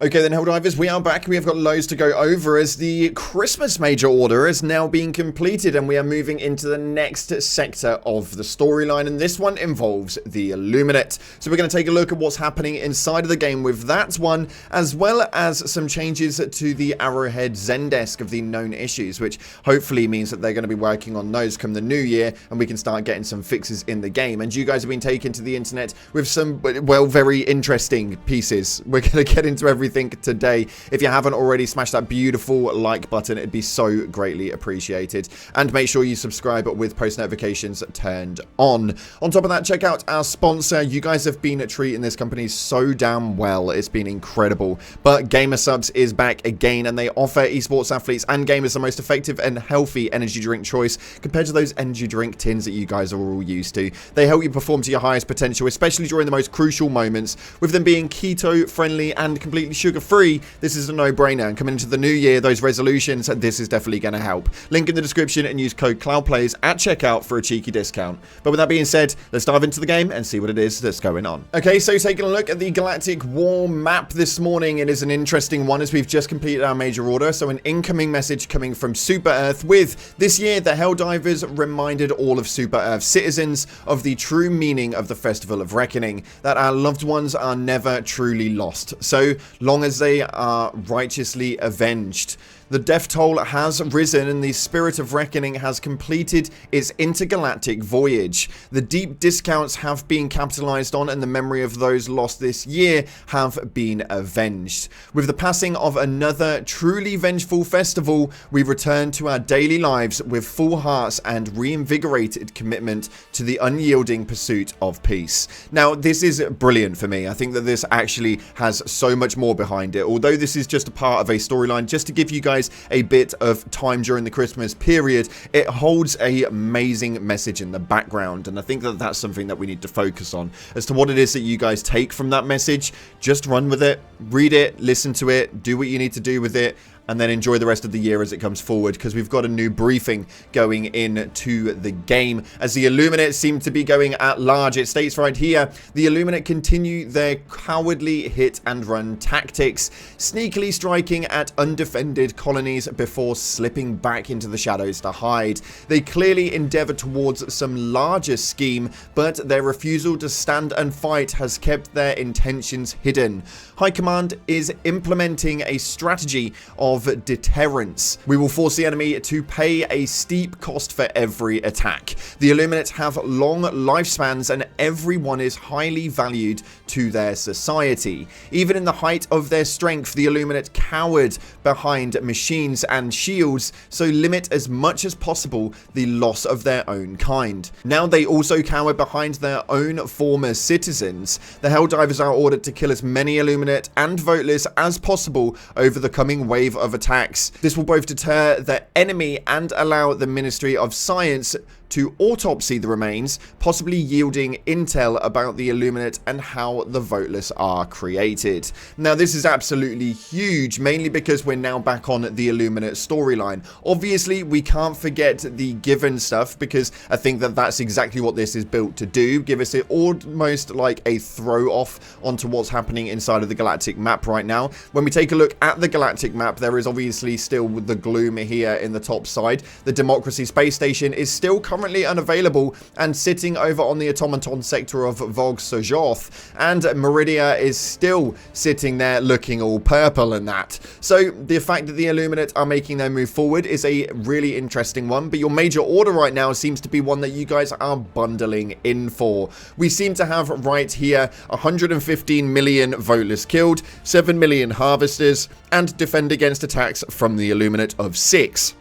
Okay then, Helldivers, we are back. We have got loads to go over as the Christmas major order is now being completed and we are moving into the next sector of the storyline, and this one involves the Illuminate. So we're going to take a look at what's happening inside of the game with that one, as well as some changes to the Arrowhead Zendesk of the known issues, which hopefully means that they're going to be working on those come the new year and we can start getting some fixes in the game. And you guys have been taken to the internet with some, well, very interesting pieces. We're going to get into everything today. If you haven't already, smash that beautiful like button. It'd be so greatly appreciated. And make sure you subscribe with post notifications turned on. On top of that, check out our sponsor. You guys have been treating this company so damn well. It's been incredible. But Gamer Subs is back again, and they offer esports athletes and gamers the most effective and healthy energy drink choice compared to those energy drink tins that you guys are all used to. They help you perform to your highest potential, especially during the most crucial moments. With them being keto friendly and completely sugar-free, this is a no-brainer. And coming into the new year, those resolutions, this is definitely going to help. Link in the description and use code CloudPlays at checkout for a cheeky discount. But with that being said, let's dive into the game and see what it is that's going on. Okay, so taking a look at the Galactic War map this morning, it is an interesting one as we've just completed our major order. So an incoming message coming from Super Earth with, this year the Helldivers reminded all of Super Earth's citizens of the true meaning of the Festival of Reckoning, that our loved ones are never truly lost, so long as they are righteously avenged. The death toll has risen and the Spirit of Reckoning has completed its intergalactic voyage. The deep discounts have been capitalized on and the memory of those lost this year have been avenged. With the passing of another truly vengeful festival, we return to our daily lives with full hearts and reinvigorated commitment to the unyielding pursuit of peace. Now, this is brilliant for me. I think that this actually has so much more behind it. Although this is just a part of a storyline, just to give you guys a bit of time during the Christmas period, it holds an amazing message in the background, and I think that that's something that we need to focus on. As to what it is that you guys take from that message, just run with it, read it, listen to it, do what you need to do with it, and then enjoy the rest of the year as it comes forward, because we've got a new briefing going into the game as the Illuminate seem to be going at large. It states right here, the Illuminate continue their cowardly hit and run tactics, sneakily striking at undefended colonies before slipping back into the shadows to hide. They clearly endeavor towards some larger scheme, but their refusal to stand and fight has kept their intentions hidden. High Command is implementing a strategy of deterrence. We will force the enemy to pay a steep cost for every attack. The Illuminate have long lifespans and everyone is highly valued to their society. Even in the height of their strength, the Illuminate cowered behind machines and shields, so limit as much as possible the loss of their own kind. Now they also cower behind their own former citizens. The Helldivers are ordered to kill as many Illuminate and Voteless as possible over the coming wave of attacks. This will both deter the enemy and allow the Ministry of Science to autopsy the remains, possibly yielding intel about the Illuminate and how the Voteless are created. Now this is absolutely huge, mainly because we're now back on the Illuminate storyline. Obviously we can't forget the given stuff, because I think that that's exactly what this is built to do, give us almost like a throw off onto what's happening inside of the Galactic Map right now. When we take a look at the Galactic Map, there is obviously still the gloom here in the top side. The Democracy space station is still currently unavailable and sitting over on the automaton sector of Vog-Sojorth, and Meridia is still sitting there looking all purple and that. So the fact that the Illuminate are making their move forward is a really interesting one, but your major order right now seems to be one that you guys are bundling in for. We seem to have right here 115 million Voteless killed, 7 million harvesters, and defend against attacks from the Illuminate of 6.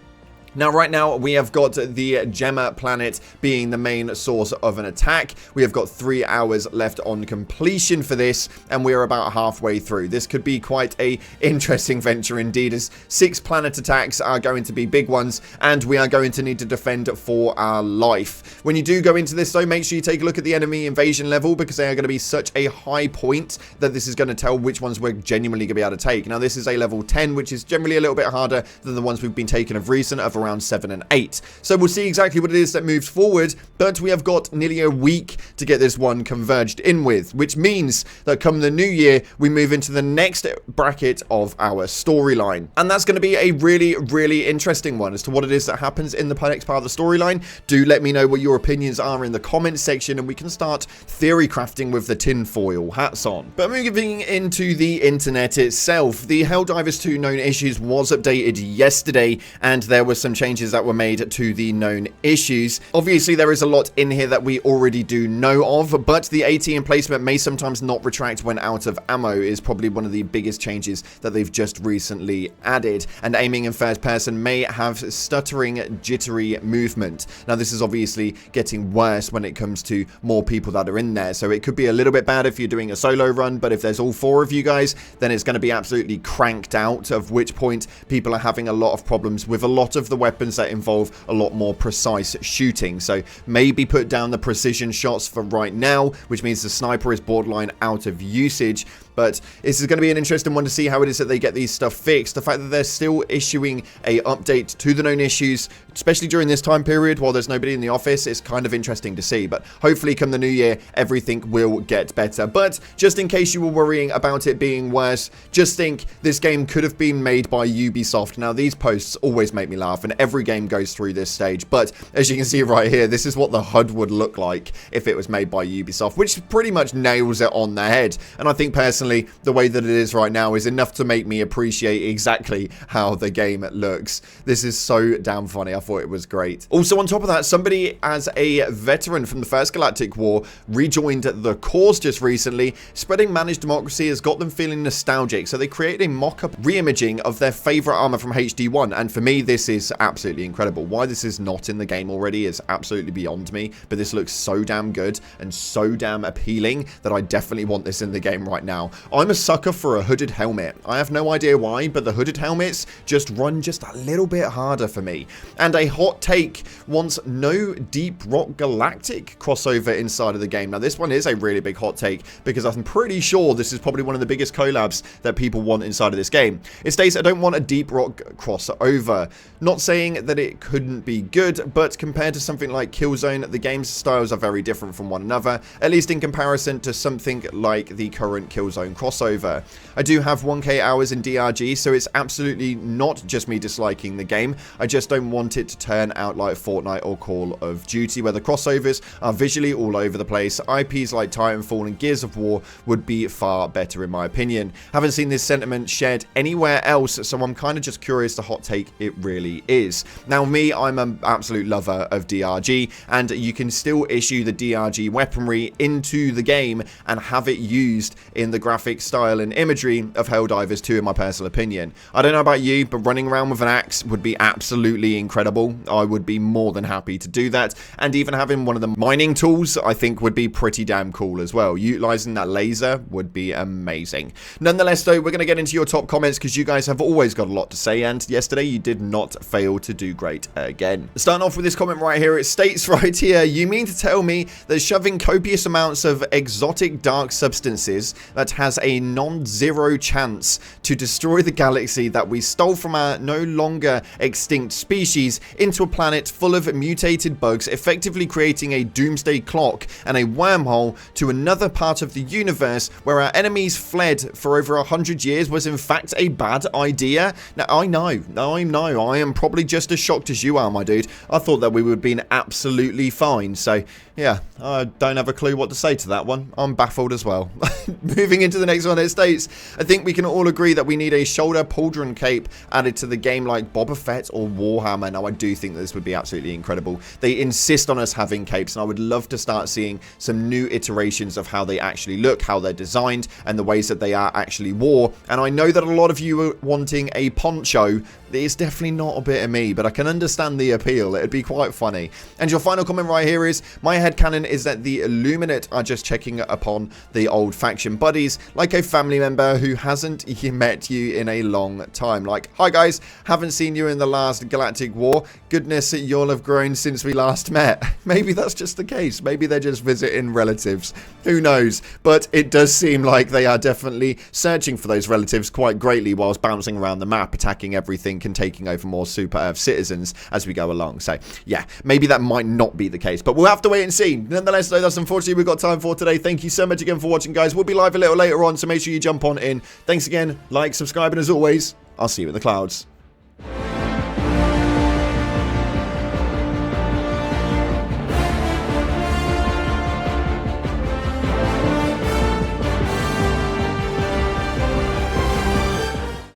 Now, right now, we have got the Gemma planet being the main source of an attack. We have got 3 hours left on completion for this, and we're about halfway through. This could be quite a interesting venture indeed, as 6 planet attacks are going to be big ones, and we are going to need to defend for our life. When you do go into this, though, make sure you take a look at the enemy invasion level, because they are going to be such a high point that this is going to tell which ones we're genuinely going to be able to take. Now, this is a level 10, which is generally a little bit harder than the ones we've been taking of recent. I've around 7 and 8. So we'll see exactly what it is that moves forward, but we have got nearly a week to get this one converged in with, which means that come the new year, we move into the next bracket of our storyline. And that's going to be a really, really interesting one as to what it is that happens in the next part of the storyline. Do let me know what your opinions are in the comments section, and we can start theory crafting with the tinfoil hats on. But moving into the internet itself, the Helldivers 2 known issues was updated yesterday, and there were some changes that were made to the known issues. Obviously, there is a lot in here that we already do know of, but the AT emplacement may sometimes not retract when out of ammo is probably one of the biggest changes that they've just recently added, and aiming in first person may have stuttering, jittery movement. Now, this is obviously getting worse when it comes to more people that are in there, so it could be a little bit bad if you're doing a solo run, but if there's all 4 of you guys, then it's going to be absolutely cranked out, of which point people are having a lot of problems with a lot of the weapons that involve a lot more precise shooting. So maybe put down the precision shots for right now, which means the sniper is borderline out of usage. But this is going to be an interesting one to see how it is that they get these stuff fixed. The fact that they're still issuing a update to the known issues, especially during this time period while there's nobody in the office, is kind of interesting to see. But hopefully come the new year, everything will get better. But just in case you were worrying about it being worse, just think this game could have been made by Ubisoft. Now, these posts always make me laugh, and every game goes through this stage. But as you can see right here, this is what the HUD would look like if it was made by Ubisoft, which pretty much nails it on the head. And I think personally, the way that it is right now is enough to make me appreciate exactly how the game looks. This is so damn funny. I thought it was great. Also, on top of that, somebody as a veteran from the first Galactic War rejoined the cause just recently. Spreading managed democracy has got them feeling nostalgic, so they created a mock-up re-imaging of their favorite armor from HD1, and for me, this is absolutely incredible. Why this is not in the game already is absolutely beyond me, but this looks so damn good and so damn appealing that I definitely want this in the game right now. I'm a sucker for a hooded helmet. I have no idea why, but the hooded helmets just run just a little bit harder for me. And a hot take wants no Deep Rock Galactic crossover inside of the game. Now, this one is a really big hot take because I'm pretty sure this is probably one of the biggest collabs that people want inside of this game. It states, I don't want a Deep Rock crossover. Not saying that it couldn't be good, but compared to something like Killzone, the game's styles are very different from one another, at least in comparison to something like the current Killzone crossover. I do have 1k hours in DRG, so it's absolutely not just me disliking the game. I just don't want it to turn out like Fortnite or Call of Duty, where the crossovers are visually all over the place. IPs like Titanfall and Gears of War would be far better in my opinion. Haven't seen this sentiment shared anywhere else, so I'm kind of just curious the hot take it really is. Now, me, I'm an absolute lover of DRG, and you can still issue the DRG weaponry into the game and have it used in the graphic style and imagery of Helldivers 2 in my personal opinion. I don't know about you, but running around with an axe would be absolutely incredible. I would be more than happy to do that, and even having one of the mining tools I think would be pretty damn cool as well. Utilizing that laser would be amazing. Nonetheless though, we're going to get into your top comments because you guys have always got a lot to say, and yesterday you did not fail to do great again. Starting off with this comment right here, it states right here, you mean to tell me that shoving copious amounts of exotic dark substances that has a non-zero chance to destroy the galaxy that we stole from our no longer extinct species into a planet full of mutated bugs, effectively creating a doomsday clock and a wormhole to another part of the universe where our enemies fled for over 100 years was in fact a bad idea? Now, I know, I am probably just as shocked as you are, my dude. I thought that we would have been absolutely fine, so yeah, I don't have a clue what to say to that one. I'm baffled as well. Moving into the next one, it states, I think we can all agree that we need a shoulder pauldron cape added to the game like Boba Fett or Warhammer. Now, I do think that this would be absolutely incredible. They insist on us having capes, and I would love to start seeing some new iterations of how they actually look, how they're designed, and the ways that they are actually wore. And I know that a lot of you are wanting a poncho. It's definitely not a bit of me, but I can understand the appeal. It'd be quite funny. And your final comment right here is, my headcanon is that the Illuminate are just checking upon the old faction buddies like a family member who hasn't met you in a long time. Like, hi guys, haven't seen you in the last Galactic War. Goodness, you'll have grown since we last met. Maybe that's just the case. Maybe they're just visiting relatives. Who knows? But it does seem like they are definitely searching for those relatives quite greatly whilst bouncing around the map, attacking everything and taking over more Super Earth citizens as we go along. So, yeah, maybe that might not be the case, but we'll have to wait and see. Nonetheless, though, that's unfortunately we've got time for today. Thank you so much again for watching, guys. We'll be live a little later on, so make sure you jump on in. Thanks again, like, subscribe, and as always, I'll see you in the clouds.